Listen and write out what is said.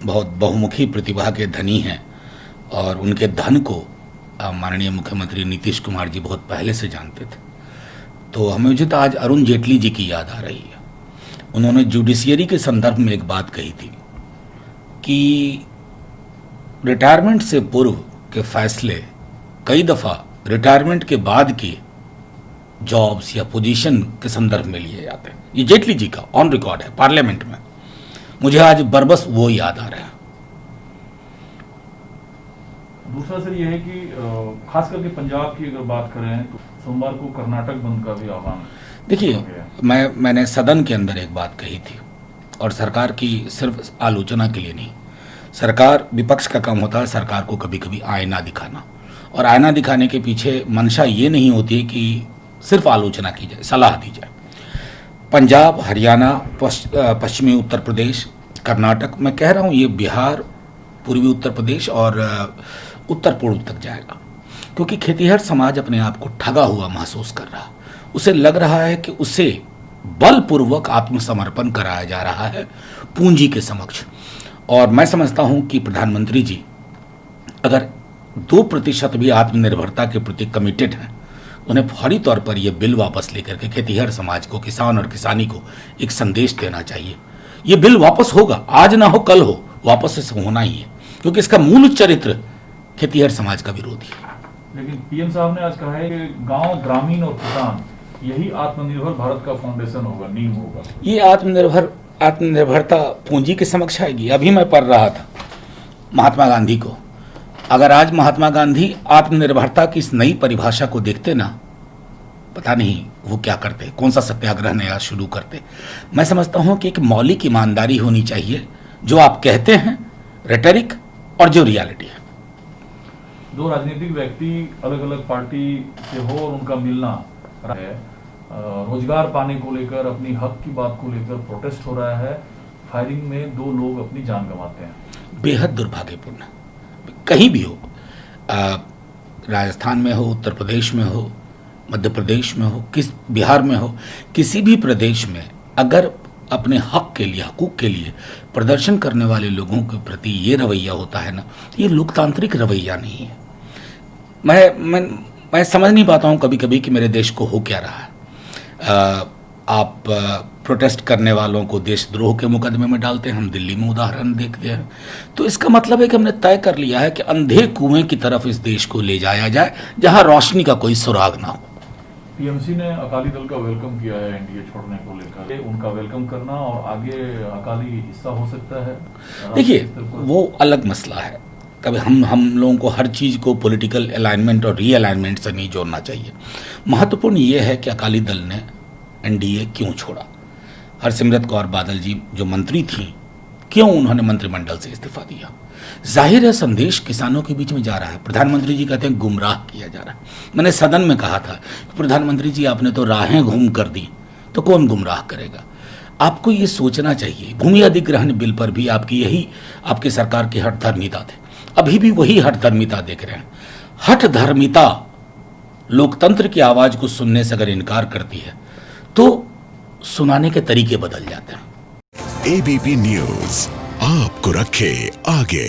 बहुत बहुमुखी प्रतिभा के धनी हैं और उनके धन को माननीय मुख्यमंत्री नीतीश कुमार जी बहुत पहले से जानते थे। तो हमें मुझे तो आज अरुण जेटली जी की याद आ रही है। उन्होंने जुडिशियरी के संदर्भ में एक बात कही थी कि रिटायरमेंट से पूर्व के फैसले कई दफ़ा रिटायरमेंट के बाद के जॉब्स या पोजीशन के संदर्भ में लिए जाते हैं। ये जेटली जी का ऑन रिकॉर्ड है पार्लियामेंट में। मुझे आज बरबस वो याद आ रहा है। दूसरा सर ये है कि खास करके पंजाब की अगर बात करें तो सोमवार को कर्नाटक बंद का भी आह्वान। देखिए, मैंने सदन के अंदर एक बात कही थी और सरकार की सिर्फ आलोचना के लिए नहीं। सरकार, विपक्ष का काम होता है सरकार को कभी कभी आईना दिखाना, और आईना दिखाने के पीछे मंशा ये नहीं होती कि सिर्फ आलोचना की जाए, सलाह दी जाए। पंजाब, हरियाणा, पश्चिमी उत्तर प्रदेश, कर्नाटक, मैं कह रहा हूँ ये बिहार, पूर्वी उत्तर प्रदेश और उत्तर पूर्व तक जाएगा, क्योंकि खेतीहर समाज अपने आप को ठगा हुआ महसूस कर रहा। उसे लग रहा है कि उसे बलपूर्वक आत्मसमर्पण कराया जा रहा है पूंजी के समक्ष। और मैं समझता हूं कि प्रधानमंत्री जी अगर 2% भी आत्मनिर्भरता के प्रति कमिटेड हैं, उन्हें फौरी तौर पर यह बिल वापस लेकर के खेतीहर समाज को, किसान और किसानी को एक संदेश देना चाहिए। ये बिल वापस होगा, आज ना हो कल हो, वापस इसे होना ही है, क्योंकि इसका मूल चरित्र खेतीहर समाज का विरोधी है। लेकिन पीएम साहब ने आज कहा है कि गांव, ग्रामीण और किसान यही आत्मनिर्भर भारत का फाउंडेशन होगा, नींव होगा। ये आत्मनिर्भरता पूंजी के समक्ष आएगी। अभी मैं पढ़ रहा था महात्मा गांधी को। अगर आज महात्मा गांधी आत्मनिर्भरता की इस नई परिभाषा को देखते ना, पता नहीं वो क्या करते, कौन सा सत्याग्रह नया शुरू करते। मैं समझता हूं कि एक मौलिक ईमानदारी होनी चाहिए, जो आप कहते हैं रेटरिक और जो रियलिटी है। दो राजनीतिक व्यक्ति अलग अलग पार्टी से हो और उनका मिलना है, रोजगार पाने को लेकर, अपनी हक की बात को लेकर प्रोटेस्ट हो रहा है, फायरिंग में 2 लोग अपनी जान गंवाते हैं। बेहद दुर्भाग्यपूर्ण, कहीं भी हो, राजस्थान में हो, उत्तर प्रदेश में हो, मध्य प्रदेश में हो, बिहार में हो, किसी भी प्रदेश में अगर अपने हक के लिए, हकूक के लिए प्रदर्शन करने वाले लोगों के प्रति ये रवैया होता है ना, ये लोकतांत्रिक रवैया नहीं है। मैं समझ नहीं पाता हूँ कभी कभी कि मेरे देश को हो क्या रहा है। आप प्रोटेस्ट करने वालों को देशद्रोह के मुकदमे में डालते हैं, हम दिल्ली में उदाहरण देखते हैं। तो इसका मतलब है कि हमने तय कर लिया है कि अंधे कुएं की तरफ इस देश को ले जाया जाए, जहां रोशनी का कोई सुराग ना हो। टीएमसी ने अकाली दल का वेलकम किया है एनडीए छोड़ने को लेकर, उनका वेलकम करना और आगे अकाली हिस्सा हो सकता है। देखिए, वो अलग मसला है। कभी हम लोगों को हर चीज़ को पॉलिटिकल अलाइनमेंट और रीअलाइनमेंट से नहीं जोड़ना चाहिए। महत्वपूर्ण ये है कि अकाली दल ने एनडीए क्यों छोड़ा। हरसिमरत कौर बादल जी जो मंत्री थी, क्यों उन्होंने मंत्रिमंडल से इस्तीफा दिया। जाहिर है संदेश किसानों के बीच में जा रहा है। प्रधानमंत्री जी कहते हैं गुमराह किया जा रहा है। मैंने सदन में कहा था कि प्रधानमंत्री जी आपने तो राहें घूम कर दी, तो कौन गुमराह करेगा। आपको ये सोचना चाहिए। भूमि अधिग्रहण बिल पर भी आपकी सरकार की हठधर्मिता थे, अभी भी वही हठधर्मिता देख रहे हैं। हठधर्मिता लोकतंत्र की आवाज को सुनने से अगर इनकार करती है तो सुनाने के तरीके बदल जाते हैं। एबीपी न्यूज आपको रखे आगे।